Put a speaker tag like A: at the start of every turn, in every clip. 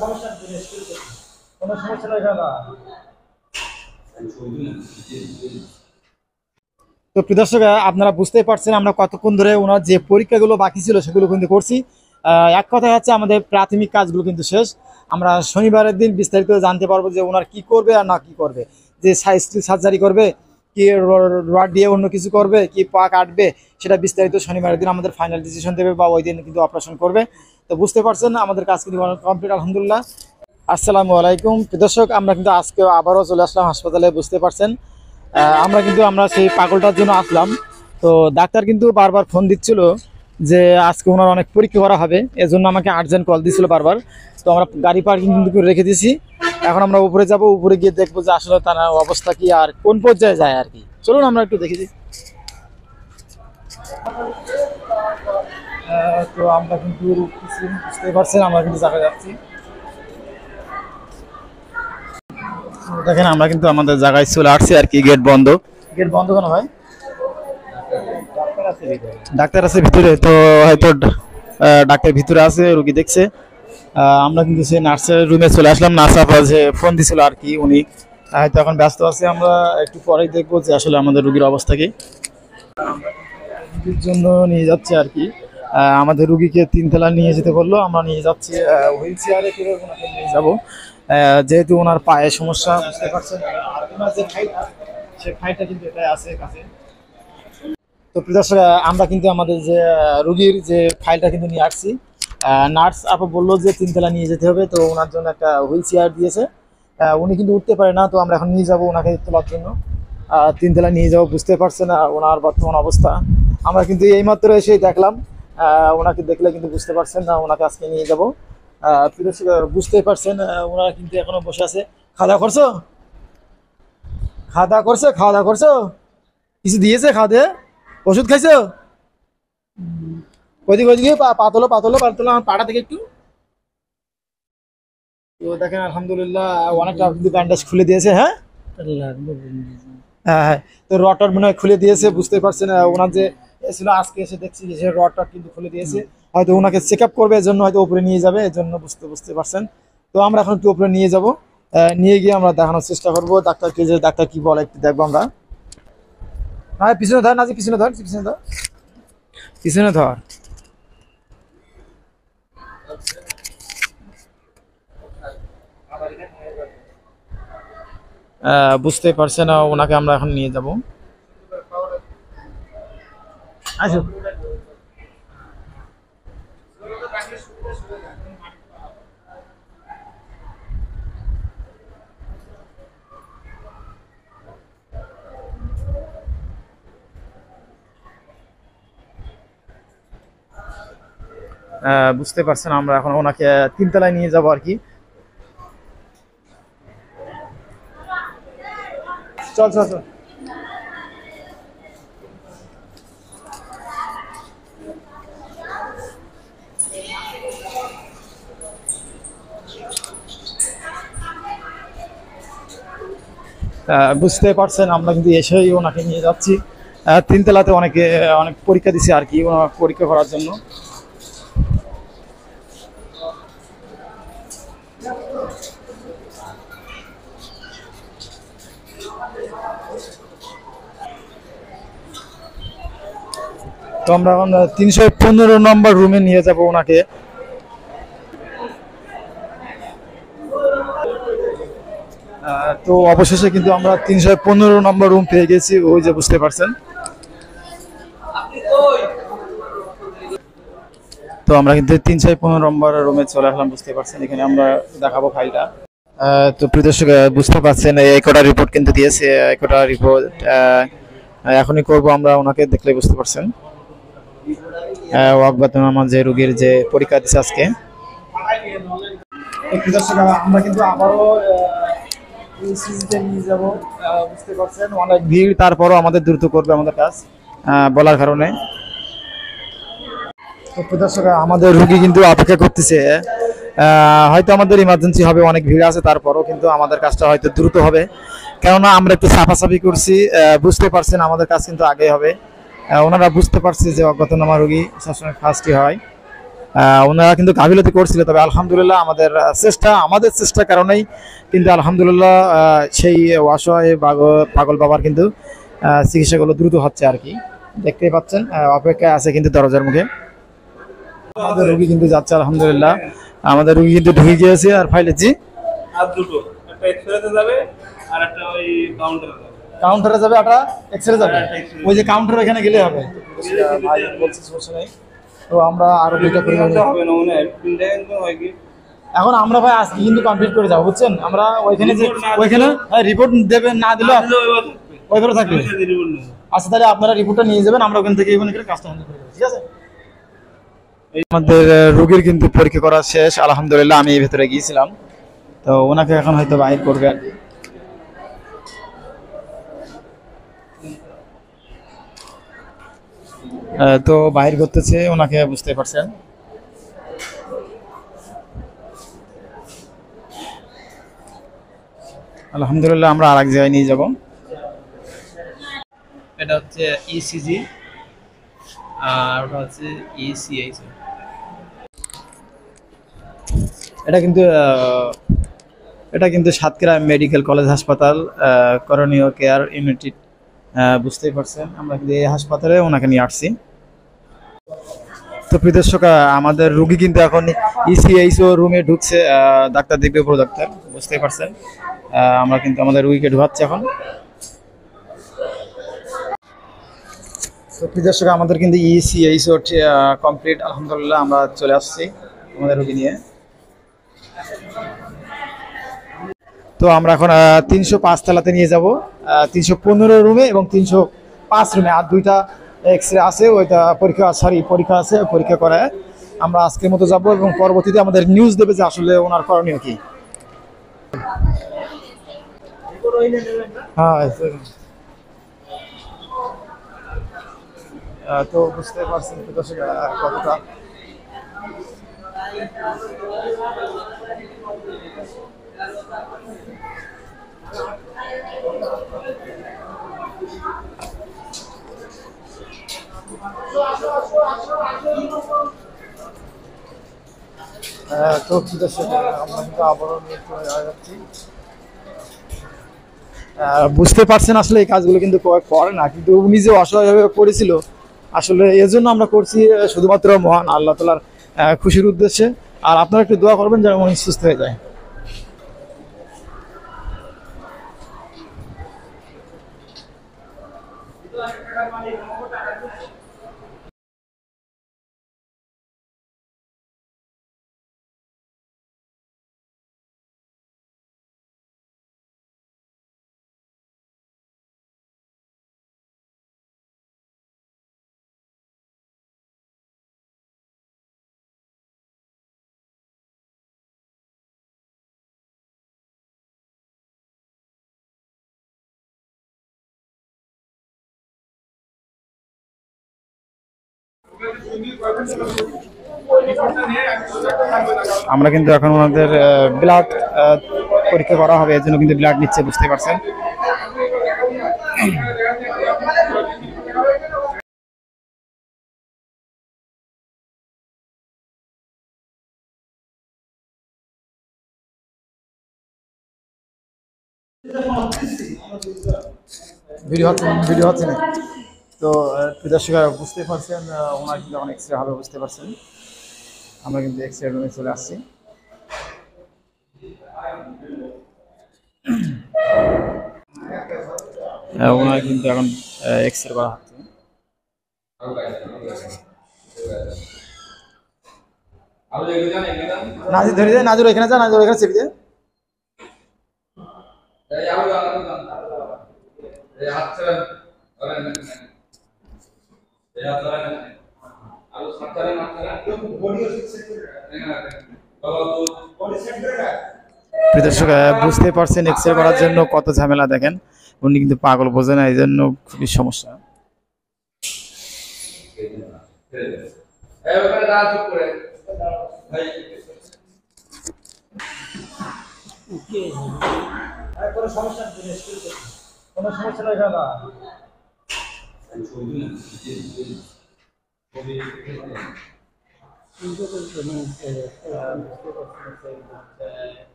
A: সমস্যা নেই, কোনো সমস্যা নেই দাদা। তো প্রিয় দর্শক, আপনারা বুঝতেই পারছেন আমরা কতক্ষণ ধরে ওনার যে পরীক্ষাগুলো বাকি ছিল সেগুলো কিন্তু করছি। এক কথা হচ্ছে আমাদের প্রাথমিক কাজগুলো কিন্তু শেষ। আমরা শনিবারের দিন বিস্তারিত জানতে পারবো যে ওনার কি করবে আর না কি করবে, যে স্টিল সার্জারি করবে কি রড দিয়ে অন্য কিছু করবে কি পা কাটবে, সেটা বিস্তারিত শনিবারের দিন আমাদের ফাইনাল ডিসিশন দেবে বা ওই দিন কিন্তু অপারেশন করবে। তো বুঝতে পারছেন আমাদের কাজ কিন্তু কমপ্লিট আলহামদুলিল্লাহ। আসসালামু আলাইকুম প্রিয় দর্শক, আমরা কিন্তু আজকে আবারও চলে আসলাম হাসপাতালে। বুঝতে পারছেন আমরা সেই পাগলটার জন্য আসলাম। তো ডাক্তার কিন্তু বারবার ফোন দিচ্ছিল যে আজকে ওনার অনেক পরীক্ষা করা হবে, এজন্য আমাকে আর্জেন্ট কল দিচ্ছিল বারবার। তো আমরা গাড়ি পার্কিং কিন্তু করে রেখে দিয়েছি। এখন আমরা উপরে যাব, উপরে গিয়ে দেখবো যে আসলে তার অবস্থা কি আর কোন পর্যায়ে যায় আর কি। চলুন আমরা একটু দেখে দিই। তো আমরা কিন্তু বুঝতে পারছেন আমরা কিন্তু জায়গায় যাচ্ছি। দেখেন আমরা কিন্তু আমাদের জায়গায় চলে আসছি আর কি। গেট বন্ধ। গেট বন্ধ কেন ভাই? ডাক্তার আছে ভিতরে, তো হয়তো ডাক্তার ভিতরে আছে, রোগী দেখছে। আমরা কিন্তু সেই নার্সের রুমে চলে আসলাম। নার্স আপা যে ফোন দিছিল আর কি, উনি হয়তো এখন ব্যস্ত আছে। আমরা একটু পরেই দেখবো যে আসলে আমাদের রুগীর অবস্থা কি। রুগীর জন্য নিয়ে যাচ্ছে আর কি। আমাদের রুগীকে 3 তলা নিয়ে যেতে বললো, আমরা নিয়ে যাচ্ছি হুইল চেয়ারে করে ওনাকে নিয়ে যাবো। যেহেতু ওনার পায়ে সমস্যা, বুঝতে পারছেন ওনার যে ফাইলটা, সেই ফাইলটা কিন্তু এটাই আছে কাছে। তো প্রিয় দর্শক, আমরা কিন্তু আমাদের যে রুগীর যে ফাইলটা কিন্তু নিয়ে আসছি। নার্স আপা বললো যে 3 তলা নিয়ে যেতে হবে, তো ওনার জন্য একটা হুইল চেয়ার দিয়েছে। উনি কিন্তু উঠতে পারে না, তো আমরা এখন নিয়ে যাবো ওনাকে তোলার জন্য। 3 তলা নিয়ে যাবো। বুঝতে পারছেন ওনার বর্তমান অবস্থা। আমরা কিন্তু এইমাত্র এসেই দেখলাম। ওনাকে দেখলে কিন্তু বুঝতে পারছেন না, ওনাকে আজকে নিয়ে যাবো। প্রিয় দর্শক, বুঝতেই পারছেন ওনারা কিন্তু এখনো বসে আছে। খাওয়া দাওয়া করছো? খাওয়া দাওয়া করছো? কিছু দিয়েছে খাওয়া? ওষুধ খাইছো? ওইদিকে পাতলো আমার পাড়া থেকে একটু। তো দেখেন আলহামদুলিল্লাহ অনেকটা কিন্তু ব্যান্ডেজ খুলে দিয়েছে। হ্যাঁ হ্যাঁ হ্যাঁ, তো রডটা মনে হয় খুলে দিয়েছে। বুঝতে পারছেন ওনার যে ছিল, আজকে এসে দেখছি যে রডটা কিন্তু খুলে দিয়েছে। হয়তো ওনাকে চেক আপ করবে, এর জন্য হয়তো উপরে নিয়ে যাবে, এর জন্য বুঝতে পারছেন। তো আমরা এখন একটু উপরে নিয়ে যাব, নিয়ে গিয়ে আমরা দেখানোর চেষ্টা করবো ডাক্তারকে, যে ডাক্তার কি বলে একটু দেখবো আমরা। হ্যাঁ পিছনে ধর, না যে পিছনে ধর, পিছনে ধর। বুঝতে পারছেন ওনাকে আমরা এখন নিয়ে যাব। আচ্ছা, বুঝতে পারছেন আমরা এখন ওনাকে 3 তলায় নিয়ে যাব আর কি। চল চল চল। বুঝতে পারছেন আমরা কিন্তু এসেই ওনাকে নিয়ে যাচ্ছি। 3 তলাতে অনেক পরীক্ষা দিছে আর কি, ওনার পরীক্ষা করার জন্য। তো আমরা এখন 315 নম্বর রুমে নিয়ে যাব ওনাকে। তো অবশেষে কিন্তু আমরা 315 নম্বর রুম পেয়ে গেছি, ওই যে বুঝতে পারছেন। তো আমরা কিন্তু 315 নম্বর রুমে চলে আসলাম, বুঝতে পারছেন। এখানে আমরা দেখাবো ফাইলটা। তো প্রিয় দর্শক, বুঝতে পারছেন এই কটা রিপোর্ট কিন্তু দিয়েছে, এই কটা রিপোর্ট এখনই করবো আমরা, ওনাকে দেখলে বুঝতে পারছেন। আমার যে রোগীর যে পরীক্ষা দিচ্ছে আজকে। প্রিয় দর্শক, আমরা কিন্তু আবারও নিয়ে যাব। বুঝতে পারছেন অনেক ভিড়, তারপরও আমাদের দ্রুত করবে আমাদের কাজ বলার কারণে। প্রিয় দর্শক, আমাদের রোগী কিন্তু অপেক্ষা করতেছে। হয়তো আমাদের ইমার্জেন্সি হবে, অনেক ভিড় আছে, তারপরও কিন্তু আমাদের কাজটা হয়তো দ্রুত হবে, কেননা আমরা একটু সাফাসাফি করছি। বুঝতে পারছেন আমাদের কাজ কিন্তু আগে হবে। ওনারা বুঝতে পারছে যে অজ্ঞাতনামা রোগী সবসময় ফার্স্টই হয়। ওনারা কিন্তু গাফিলতি করছিল, তবে আলহামদুলিল্লাহ আমাদের চেষ্টার কারণেই কিন্তু আলহামদুলিল্লাহ সেই অসহায় পাগল বাবার কিন্তু চিকিৎসাগুলো দ্রুত হচ্ছে আর কি। দেখতেই পাচ্ছেন অপেক্ষায় আছে কিন্তু দরজার মুখে। আমাদের রোগী কিন্তু যাচ্ছে আলহামদুলিল্লাহ, আমাদের রোগী কিন্তু ঢুকে গিয়েছে। আর ফাইলে জি
B: আর দুটো, একটা এক্সরেতে যাবে আর একটা ওই কাউন্টারে যাবে।
A: কাউন্টারে যাবে, একটা এক্সরে যাবে, ওই যে কাউন্টার এখানে গেলে হবে। ভাই বলছে সমস্যা নেই, তো আমরা আরো দুইটা পরিমাণ
B: হবে না মনে হয়, তিনটা কিন্তু হয় কি
A: এখন আমরা ভাই আজকে কিন্তু কমপ্লিট করে যাবো, বুঝছেন। আমরা ওইখানে যে ওইখানে রিপোর্ট দেবেন, না দিলে ওইভাবে থাকবে। আচ্ছা, তাহলে আপনারা রিপোর্টটা নিয়ে যাবেন, আমরা ওখান থেকে কাজটা হ্যান্ডেল করে দেবো, ঠিক আছে। আমাদের রোগীর কিন্তু পরীক্ষা করা শেষ আলহামদুলিল্লাহ। আমি ভেতরে গিয়েছিলাম, তো ওনাকে এখন হয়তো বাহির করবে আর কি। তো বাহির করতেছে ওনাকে, বুঝতে পারছেন। আলহামদুলিল্লাহ আমরা আরেক জায়গায় নিয়ে যাব।
C: এটা হচ্ছে ইসিজি আর ওটা হচ্ছে ইসিএইচ।
A: এটা কিন্তু সাতক্ষীরা মেডিকেল কলেজ হাসপাতাল, করণীয় কেয়ার ইউনিটি, বুঝতেই পারছেন। আমরা কিন্তু এই হাসপাতালে ওনাকে নিয়ে আসছি। তো প্রিয় দর্শক, আমাদের রুগী কিন্তু এখন ইসিএইচও রুমে ঢুকছে, ডাক্তার দেখবে পুরো ডাক্তার, বুঝতেই পারছেন। আমরা কিন্তু আমাদের রুগীকে ঢুকাচ্ছি এখন। তো প্রিয় দর্শক, আমাদের কিন্তু ইসিএইচও কমপ্লিট আলহামদুলিল্লাহ। আমরা চলে আসছি আমাদের রুগী নিয়ে। তো আমরা এখন 305 তলাতে নিয়ে যাব, 315 রুমে এবং 305 রুমে আর দুইটা এক্সরে আছে, ওইটা পরীক্ষা আছে, পরীক্ষা করায় আমরা আজকের মতো যাব এবং পরবর্তীতে আমাদের নিউজ দেবে যে আসলে ওনার করণীয় কি। হ্যাঁ, তো বুঝতে পারছেন কতটা তো কি দর্শক, আমরা কিন্তু আবারও যাচ্ছি। বুঝতে পারছেন আসলে এই কাজগুলো কিন্তু করে না, কিন্তু উনি যে অসহায়ভাবে করেছিল আসলে এজন্য আমরা করছি শুধুমাত্র মহান আল্লাহ তাআলার খুশির উদ্দেশ্যে। আর আপনারা একটু দোয়া করবেন যেন উনি সুস্থ হয়ে যায়। আমরা কিন্তু এখন ওনাদের ব্লাড পরীক্ষা করা হবে, এর জন্য কিন্তু ব্লাড নিচ্ছে, বুঝতে পারছেন। ভিডিও হচ্ছে না। তো দর্শকরা বুঝতে পারছেন ওনার কিন্তু অনেক এক্সরে হবে, বুঝতে পারছেন। আমরা কিন্তু এক্সরে রুমে চলে আসছি। ওনার কিন্তু এখন এক্সরে করা হচ্ছে। নাজির ধরে যায়, নাজুর এখানে যা, নাজুর এখানে চেপে যায়। দর্শক বুঝতে পারছেন এক্সরে করার জন্য কত ঝামেলা, দেখেন উনি কিন্তু পাগল, বোঝে না, এই জন্য খুবই সমস্যা। কোনো সমস্যা নেই দাদা।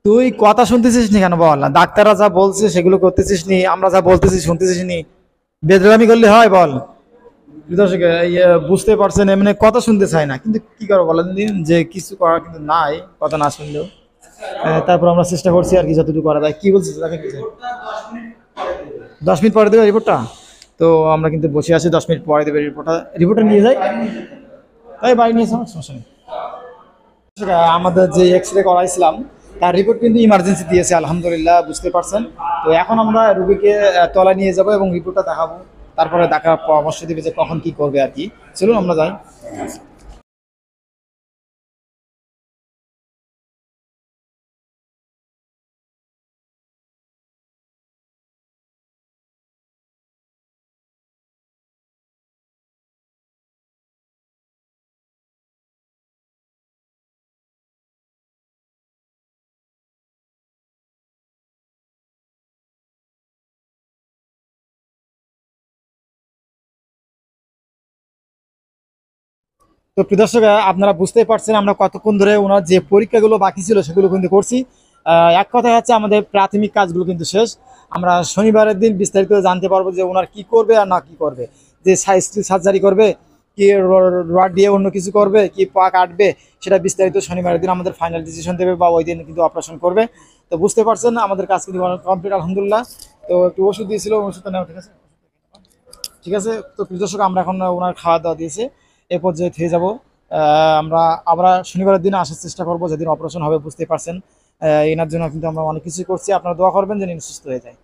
A: তুই কথা শুনতেছিস নি কেন বল? ডাক্তাররা যা বলছে সেগুলো করতেছিস নি, আমরা যা বলতেছি শুনতেছিস নি, বেদরামি করলে হয় বল? দর্শক বুঝতে পারছেন এমনি কথা শুনতে চায় না, কিন্তু কি করবো বলেন দিন, যে কিছু করার কিন্তু নাই কথা না শুনলেও। তারপর আমরা চেষ্টা করছি আর কি যতটুকু করা যায়। কি বলছিস দেখেন কিছু? 10 মিনিট পরে দেবে রিপোর্টটা? তো আমরা কিন্তু বসে আছি, 10 মিনিট পরে দেবে রিপোর্টটা। রিপোর্টটা নিয়ে যাই, তাই বাড়ি নিয়ে যাও, সমস্যা নেই। আমাদের যে এক্স রে করাইছিলাম তার রিপোর্ট কিন্তু ইমার্জেন্সি দিয়েছে আলহামদুলিল্লাহ, বুঝতে পারছেন। তো এখন আমরা রুগীকে তলায় নিয়ে যাব এবং রিপোর্টটা দেখাবো, তারপরে ডাক্তার পরামর্শ দিবে যে কখন কি করবে আর কি। চলুন আমরা যাই। তো প্রিয় দর্শক, আপনারা বুঝতেই পারছেন আমরা কতক্ষণ ধরে ওনার যে পরীক্ষাগুলো বাকি ছিল সেগুলো কিন্তু করছি। এক কথায় হচ্ছে আমাদের প্রাথমিক কাজগুলো কিন্তু শেষ। আমরা শনিবারের দিন বিস্তারিত জানতে পারবো যে ওনার কি করবে আর না কি করবে, যে স্টিল সার্জারি করবে, কি রড দিয়ে অন্য কিছু করবে, কি পা কাটবে, সেটা বিস্তারিত শনিবারের দিন আমাদের ফাইনাল ডিসিশন দেবে বা ওই দিন কিন্তু অপারেশন করবে। তো বুঝতে পারছেন আমাদের কাজ কিন্তু কমপ্লিট আলহামদুলিল্লাহ। তো একটু ওষুধ দিয়েছিল, ওষুধটা নেওয়া ঠিক আছে, ঠিক আছে। তো প্রিয় দর্শক, আমরা এখন ওনার খাওয়া দাওয়া দিয়েছে, এ পর্যায়ে থেকে যাব। আমরা শনিবারের দিনে আসার চেষ্টা করবো, যেদিন অপারেশন হবে। বুঝতেই পারছেন এনার জন্য কিন্তু আমরা অনেক কিছুই করছি, আপনারা দোয়া করবেন যেন ইনি সুস্থ হয়ে যায়।